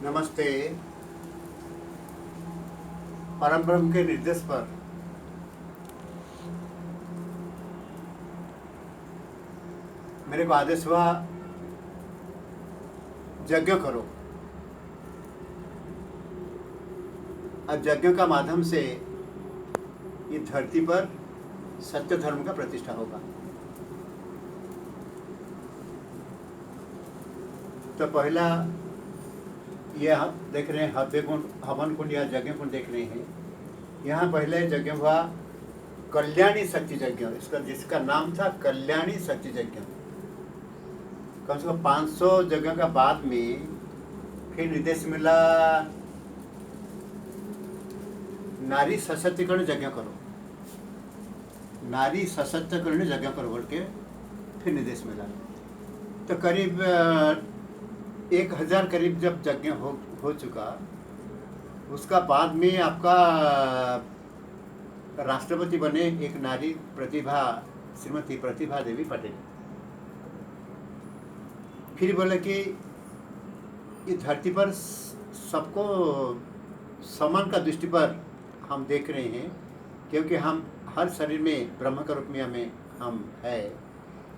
नमस्ते। परम ब्रह्म के निर्देश पर मेरे को आदेश हुआ, यज्ञ करो। और यज्ञ का माध्यम से ये धरती पर सत्य धर्म का प्रतिष्ठा होगा। तो पहला ये हम देख रहे हैं हव्य कुंड, हवन कुंड या यज्ञ कुंड देख रहे हैं। यहाँ पहले यज्ञ हुआ कल्याणी शक्ति यज्ञ, जिसका नाम था कल्याणी शक्ति यज्ञ। कम से कम 500 यज्ञ का बाद में फिर निर्देश मिला, नारी सशक्तिकरण यज्ञ करो, नारी सशक्तिकरण यज्ञ करो बोल के फिर निर्देश मिला। तो करीब 1000 करीब जब यज्ञ हो चुका, उसका बाद में आपका राष्ट्रपति बने एक नारी प्रतिभा, श्रीमती प्रतिभा देवी पटेल। फिर बोले कि ये धरती पर सबको समान का दृष्टि पर हम देख रहे हैं, क्योंकि हम हर शरीर में ब्रह्म का रूप में हम है,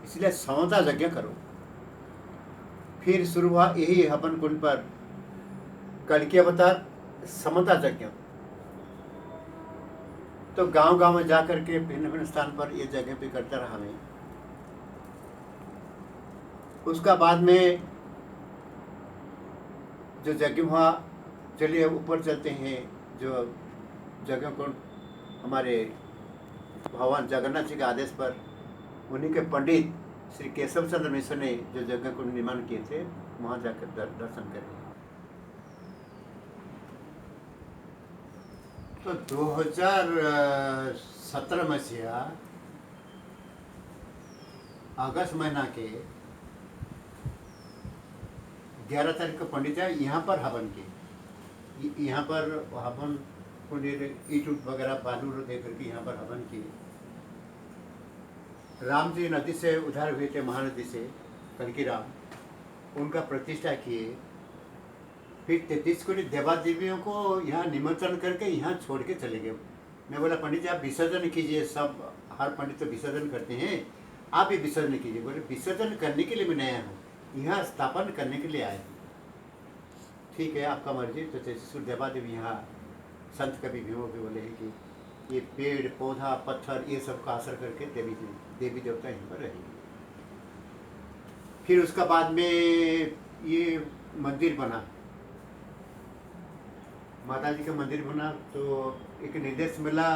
इसलिए समता यज्ञ करो। फिर शुरू हुआ यही हवन कुंड पर कल्कि अवतार समता यज्ञ। तो गांव-गांव में जाकर के भिन्न भिन्न स्थान पर ये जगह पे करता रहा मैं। उसका बाद में जो यज्ञ हुआ, चलिए ऊपर चलते हैं। जो यज्ञ कुंड हमारे भगवान जगन्नाथ जी के आदेश पर उन्हीं के पंडित श्री केशव चंद्र मिश्र ने जो यज्ञ कुंड निर्माण किए थे, वहाँ जाकर दर्शन करें। तो 2017 मसीहा अगस्त महीना के 11 तारीख को पंडित जी यहाँ पर हवन किए। यहाँ पर हवन कुंड ईट वगैरह बालू दे करके यहाँ पर हवन किए। राम जी नदी से उधार हुए थे, महानदी से कल्कि राम, उनका प्रतिष्ठा किए। फिर 33 कोटि देवा देवियों को यहाँ निमंत्रण करके यहाँ छोड़ के चले गए। मैं बोला पंडित जी आप विसर्जन कीजिए, सब हर पंडित तो विसर्जन करते हैं, आप भी विसर्जन कीजिए। बोले विसर्जन करने के लिए मैं नया हूँ, यहाँ स्थापन करने के लिए आया हूँ। ठीक है, आपका मर्जी। तो 33 देवा देवी यहाँ संत कवि भीमो भी बोले हैं कि ये पेड़ पौधा पत्थर ये सब का असर करके देवी देवता यहाँ पर रहेंगे। फिर उसका बाद में ये मंदिर बना, माता जी का मंदिर बना। तो एक निर्देश मिला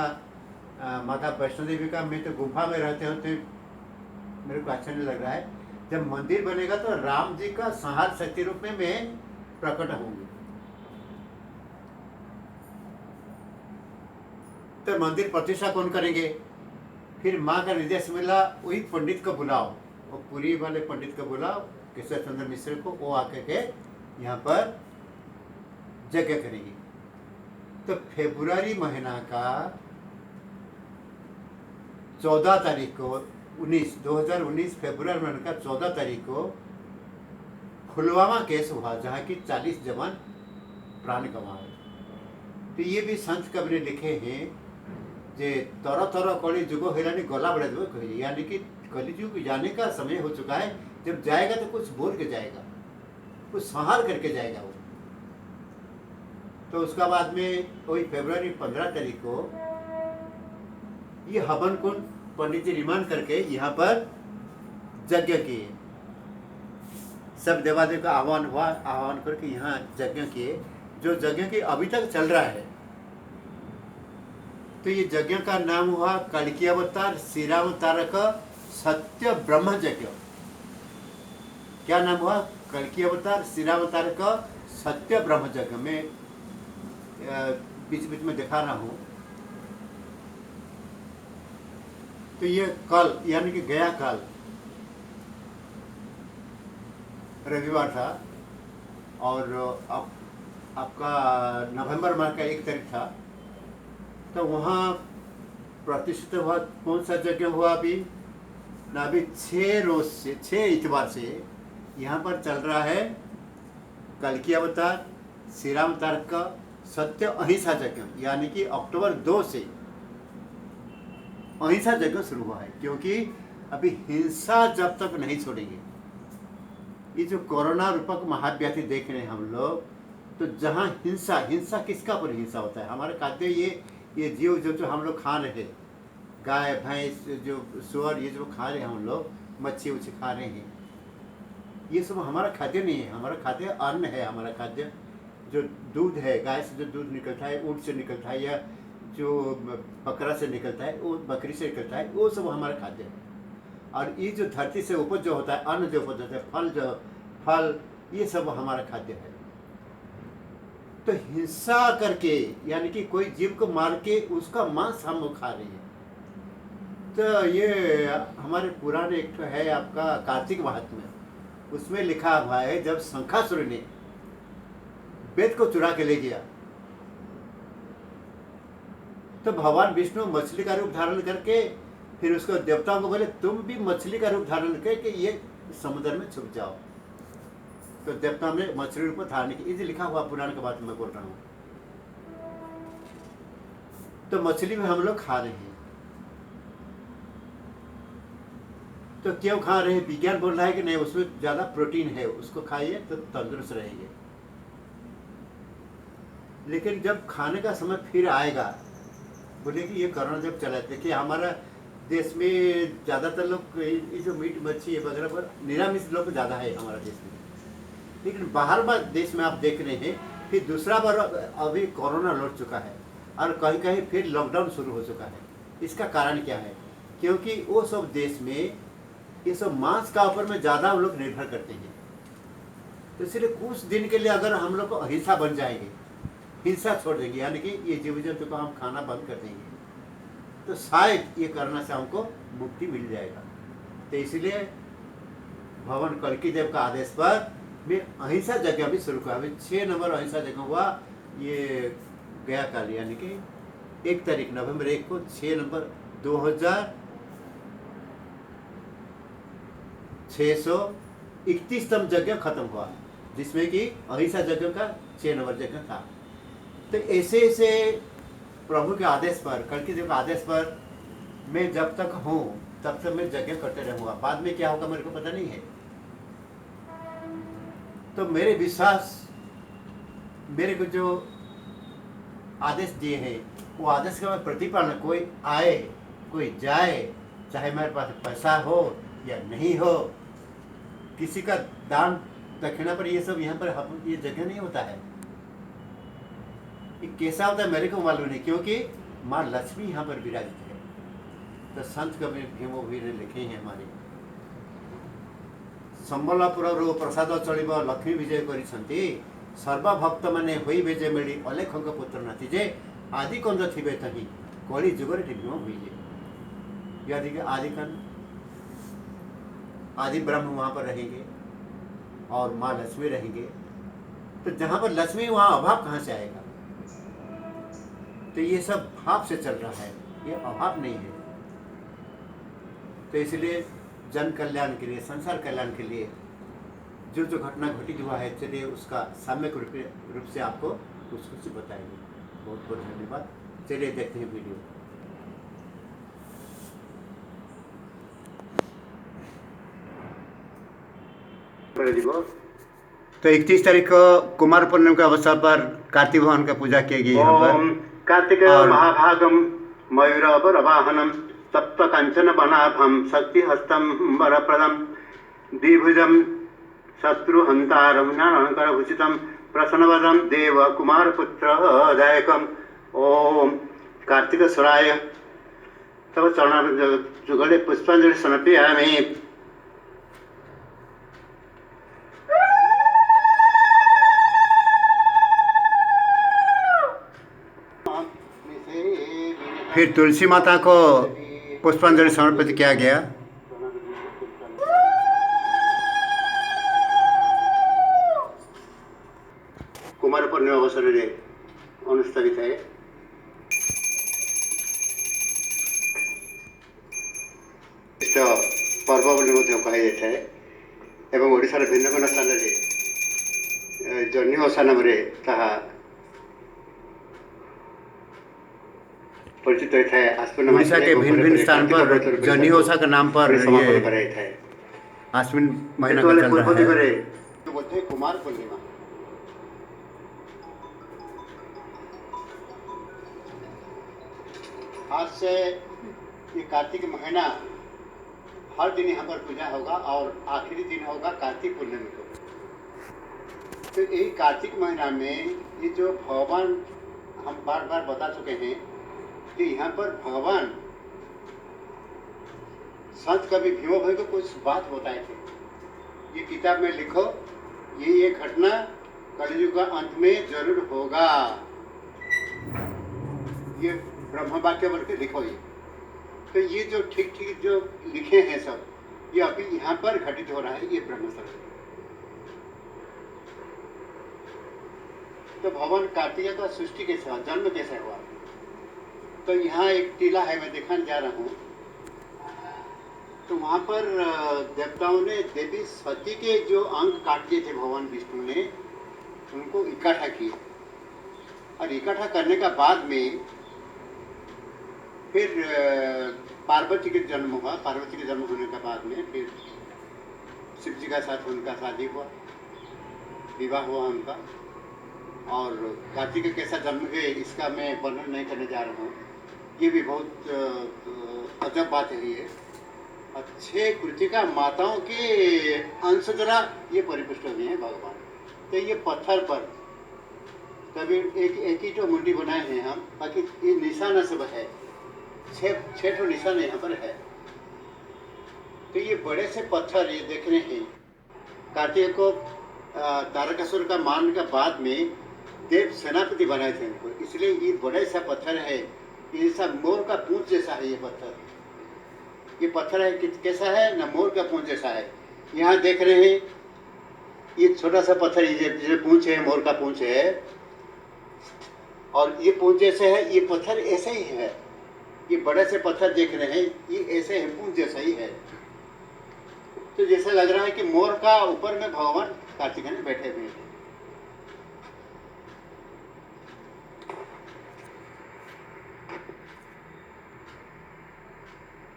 माता वैष्णो देवी का। मैं तो गुफा में रहते होते मेरे को अच्छा नहीं लग रहा है। जब मंदिर बनेगा तो राम जी का संहार शक्ति रूप में मैं प्रकट होंगी। तो मंदिर प्रतिष्ठा कौन करेंगे? फिर माँ का निर्देश मिला, वही पंडित को बुलाओ, वो पुरी वाले पंडित को बुलाओ, केशव चंद्र मिश्र को, वो आके के यहाँ पर यज्ञ करेंगे। तो फरवरी महीना का 14 तारीख को 2019 फरवरी महीने का 14 तारीख को पुलवामा केस हुआ, जहाँ की 40 जवान प्राण गंवाए। तो ये भी संत कवि ने लिखे हैं जे तर तर कली जुग हेलानी गला बढ़ा दो कही, यानी कि कलियुग जाने का समय हो चुका है। जब जाएगा तो कुछ बोल के जाएगा, कुछ संहार करके जाएगा वो। तो उसका बाद में वही फरवरी 15 तारीख को ये हवन कुंड पंडित जी निर्माण करके यहाँ पर यज्ञ किए। सब देवादेव का आह्वान हुआ, आह्वान करके यहाँ यज्ञ किए, जो यज्ञ की अभी तक चल रहा है। तो ये यज्ञ का नाम हुआ कल्कि अवतार शिरावतारक सत्य ब्रह्म यज्ञ। क्या नाम हुआ? कल्कि अवतार शिरावतारक सत्य ब्रह्म यज्ञ। में बीच बीच में दिखा रहा हूँ। तो ये कल यानी कि गया कल रविवार था, और आपका नवंबर माह का 1 तारीख था। तो वहाँ प्रतिष्ठित हुआ। कौन सा यज्ञ हुआ? अभी ना, अभी 6 रोज से 6 इतवार से यहाँ पर चल रहा है कल्कि अवतार श्रीराम तर्क सत्य अहिंसा यज्ञ यानी कि अक्टूबर 2 से अहिंसा यज्ञ शुरू हुआ है, क्योंकि अभी हिंसा जब तक नहीं छोड़ेंगे, ये जो कोरोना रूपक महाव्याधि देख रहे हैं हम लोग, तो जहाँ हिंसा किसका पर हिंसा होता है? हमारे खाद्य ये जीव जो हम लोग खा रहे हैं, गाय भैंस जो सुअर ये जो खा रहे हैं हम लोग, मच्छी उच्छी खा रहे हैं, ये सब हमारा खाद्य नहीं है। हमारा खाद्य अन्न है। हमारा खाद्य जो दूध है, गाय से जो दूध निकलता है, ऊँट से निकलता है, या जो बकरा से निकलता है, वो बकरी से निकलता है, वो सब हमारा खाद्य है। और ये जो धरती से उपज जो होता है, अन्न जो उपज होता है, फल ये सब हमारा खाद्य है। तो हिंसा करके यानी कि कोई जीव को मार के उसका मांस हम लोग खा रहे हैं। तो ये हमारे पुराने एक तो है आपका कार्तिक महात्म्य, उसमें लिखा हुआ है जब शंखासुर ने वेद को चुरा के ले गया, तो भगवान विष्णु मछली का रूप धारण करके फिर उसको देवताओं को बोले तुम भी मछली का रूप धारण करके ये समुद्र में छुप जाओ। तो देवताओं ने मछली रूप धारण की, इसे लिखा हुआ पुराण के बात मैं बोल रहा हूँ। तो मछली में हम लोग खा रहे हैं, तो क्यों खा रहे हैं? विज्ञान बोल रहा है कि नहीं, उसमें ज्यादा प्रोटीन है, उसको खाइए तो तंदुरुस्त रहेंगे। लेकिन जब खाने का समय फिर आएगा, बोले कि ये कोरोना जब चला, देखिए हमारा देश में ज़्यादातर लोग ये जो मीट मच्छी वगैरह पर निरामिष लोग ज़्यादा है हमारा देश में। लेकिन बाहर देश में आप देख रहे हैं फिर दूसरा बार अभी कोरोना लौट चुका है, और कहीं कहीं फिर लॉकडाउन शुरू हो चुका है। इसका कारण क्या है? क्योंकि वो सब देश में ये सब मांस का ऊपर में ज़्यादा हम लोग निर्भर करते हैं। तो इसलिए कुछ दिन के लिए अगर हम लोग अहिंसा बन जाएंगे, हिंसा छोड़ देंगे, यानी कि ये जीव जंतु को हम खाना बंद कर देंगे, तो शायद ये करना से हमको मुक्ति मिल जाएगा। तो इसलिए भगवान कल्की देव का आदेश पर मैं अहिंसा यज्ञ भी शुरू किया। अभी 6 नंबर अहिंसा यज्ञ हुआ, ये गया काल यानी कि 1 तारीख नवंबर 1 को 6 नंबर 2631तम यज्ञ खत्म हुआ, जिसमें कि अहिंसा यज्ञ का 6 नंबर यज्ञ था। तो ऐसे ऐसे प्रभु के आदेश पर, कल्की देव के आदेश पर मैं जब तक हूँ तब तक मैं यज्ञ करते रहूँगा। बाद में क्या होगा मेरे को पता नहीं है। तो मेरे विश्वास, मेरे को जो आदेश दिए हैं वो आदेश का मैं प्रतिपालन, कोई आए कोई जाए, चाहे मेरे पास पैसा हो या नहीं हो, किसी का दान दक्षिणा पर ये सब यहाँ पर ये जगह नहीं होता है। ये कैसा होता है मेरे को मालूम नहीं, क्योंकि माँ लक्ष्मी यहाँ पर विराजित है। तो संत कबीर भीमवीर ने लिखे हैं हमारे, ସମ୍ବଲପୁରରୁ ପ୍ରସାଦ ଚଳିବ ଲକ୍ଷ୍ମୀ ବିଜୟ କରିଛନ୍ତି, ସର୍ବଭକ୍ତ ମାନେ ହୋଇ ବେଜେ ମିଳି ଅଲେଖଙ୍କ ପୁତ୍ର ନାତି ଯେ आदि कंद थिबे तही कली जुगर भीम हुई। यानी कि आदि ब्रह्म वहाँ पर रहेंगे और माँ लक्ष्मी रहेंगे। तो जहाँ पर लक्ष्मी वहाँ अभाव कहाँ से आएगा? तो ये सब भाव से चल रहा है, ये अभाव नहीं है। तो इसलिए जन कल्याण के लिए, संसार कल्याण के लिए जो जो घटना घटित हुआ है, चलिए उसका सम्यक रूप से आपको उसको से बताएंगे। बहुत बहुत धन्यवाद। चलिए देखते हैं वीडियो। तो 31 तारीख को कुमार पूर्णिमा के अवसर पर कार्तिक भगवान का पूजा की गई। यहाँ पर कार्तिक महाभागम मयूर वाहनम सप्त कंचन वनाभम शक्ति हस्तम वरप्रदम द्विभुजम शत्रुहंतारम ज्ञानकर भूषितम प्रसन्नवदम देव कुमार पुत्र दायकम। ओम कार्तिक स्वराय तब चरण जुगले पुष्पांजलि समर्पयामि। फिर तुलसी माता को पुष्पांजलि समर्पित किया गया। कुमार पूर्णिमा अवसर अनुष्ठित है। पर्व बोली कहुए एवं ओडिशार भिन्न भिन्न स्थान जॉनी ओसा नामरे ताहा परिचित होता है। उड़ीसा के भिन्न भिन्न स्थान पर जॉनी ओसा का नाम पर ये आश्विन महीना का चल रहा है। तो बोलते हैं कुमार पूर्णिमा। आज से ये कार्तिक महीना हर दिन यहाँ पर पूजा होगा और आखिरी दिन होगा कार्तिक पूर्णिमा को। तो यही कार्तिक महीना में ये जो भगवान हम बार बार बता चुके हैं कि यहाँ पर भगवान संत कवि भीमा भाई को कुछ बात बताए थे। ये किताब में लिखो, ये घटना कलयुग का अंत में जरूर होगा, ये ब्रह्म वाक्य बोल के लिखो। ये तो ये जो ठीक ठीक जो लिखे हैं सब, ये अभी यहाँ पर घटित हो रहा है। ये ब्रह्मस्थल तो भगवान कार्तिकेय का सृष्टि कैसे हुआ, जन्म कैसे हुआ। तो यहाँ एक टीला है, मैं दिखाने जा रहा हूँ। तो वहाँ पर देवताओं ने देवी सती के जो अंग काट दिए थे भगवान विष्णु ने, उनको इकट्ठा किए और इकट्ठा करने का बाद में फिर पार्वती के जन्म हुआ। पार्वती के जन्म होने के बाद में फिर शिव जी का साथ उनका शादी हुआ, विवाह हुआ उनका। और कार्तिक कैसा जन्म हुए इसका मैं वर्णन नहीं करने जा रहा हूँ। ये भी बहुत अजब बात है। ये अच्छे कृतिका माताओं के अंश द्वारा ये परिपुष्ट हो गए हैं भगवान। तो ये पत्थर पर तभी एक ही तो मुंडी बनाए हैं हम, बाकी ये निशाना सब है, छह ठो निशान यहाँ पर है। तो ये बड़े से पत्थर ये देख रहे हैं। कार्तिक को तारकासुर का मान का बाद में देव सेनापति बनाए थे इनको, इसलिए ये बड़ा सा पत्थर है। ये सब मोर का पूंछ जैसा है। ये पत्थर है कैसा है ना, मोर का पूंछ जैसा है। यहाँ देख रहे हैं ये छोटा सा पत्थर, ये पूंछ है, मोर का पूंछ है और ये पूंछ जैसे है। ये पत्थर ऐसे ही है। ये बड़े से पत्थर देख रहे हैं, ये ऐसे है, पूंछ जैसा ही है। तो जैसे लग रहा है कि मोर का ऊपर में भगवान कार्तिकेय ने बैठे हुए हैं।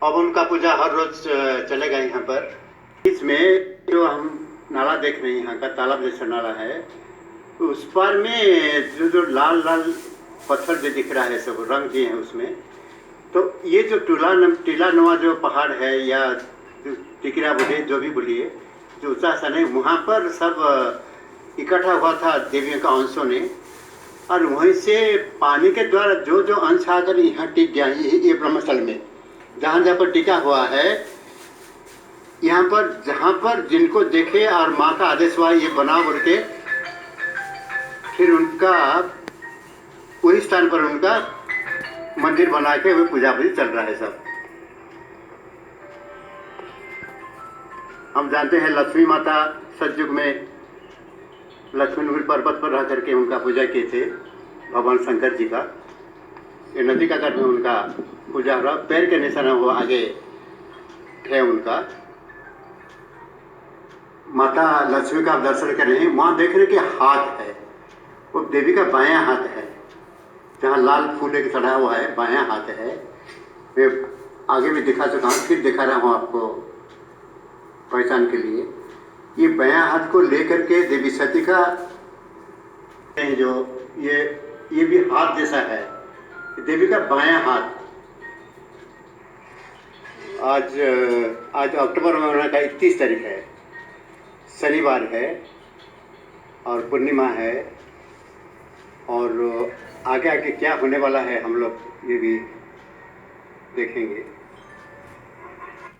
अब उनका पूजा हर रोज चलेगा यहाँ पर। इसमें जो हम नाला देख रहे हैं, यहाँ का तालाब जैसा नाला है, तो उस पर में जो लाल लाल पत्थर जो दिख रहा है, सब रंग दिए हैं उसमें। तो ये जो टीला नुमा जो पहाड़ है या टिकरा बोलिए, जो भी बोलिए, जो ऊँचा सा नहीं, वहाँ पर सब इकट्ठा हुआ था देवियों का अंशों ने। और वहीं से पानी के द्वारा जो जो अंश आकर यहाँ टिक गया, ये ब्रह्मस्थल में जहाँ जहाँ पर टिका हुआ है, यहाँ पर जहाँ पर जिनको देखे और माँ का आदेश हुआ ये बनाओ बोल के, फिर उनका वही स्थान पर उनका मंदिर बना के वो पूजा भी चल रहा है सब। हम जानते हैं लक्ष्मी माता सतयुग में लक्ष्मणपुर पर्वत पर रह करके उनका पूजा किए थे भगवान शंकर जी का। ये नदी का तट में उनका पूजा हो रहा, पैर के निशाना वो आगे है उनका। माता लक्ष्मी का आप दर्शन कर रहे हैं, वहाँ देख रहे कि हाथ है, वो देवी का बायां हाथ है, जहाँ लाल फूल एक चढ़ा हुआ है, बायां हाथ है। मैं आगे भी दिखा चुका हूँ, फिर दिखा रहा हूँ आपको पहचान के लिए। ये बायां हाथ को लेकर के देवी सती का जो ये भी हाथ जैसा है, देवी का बायां हाथ। आज अक्टूबर महीने का 31 तारीख है, शनिवार है और पूर्णिमा है। और आगे आगे क्या होने वाला है हम लोग ये भी देखेंगे।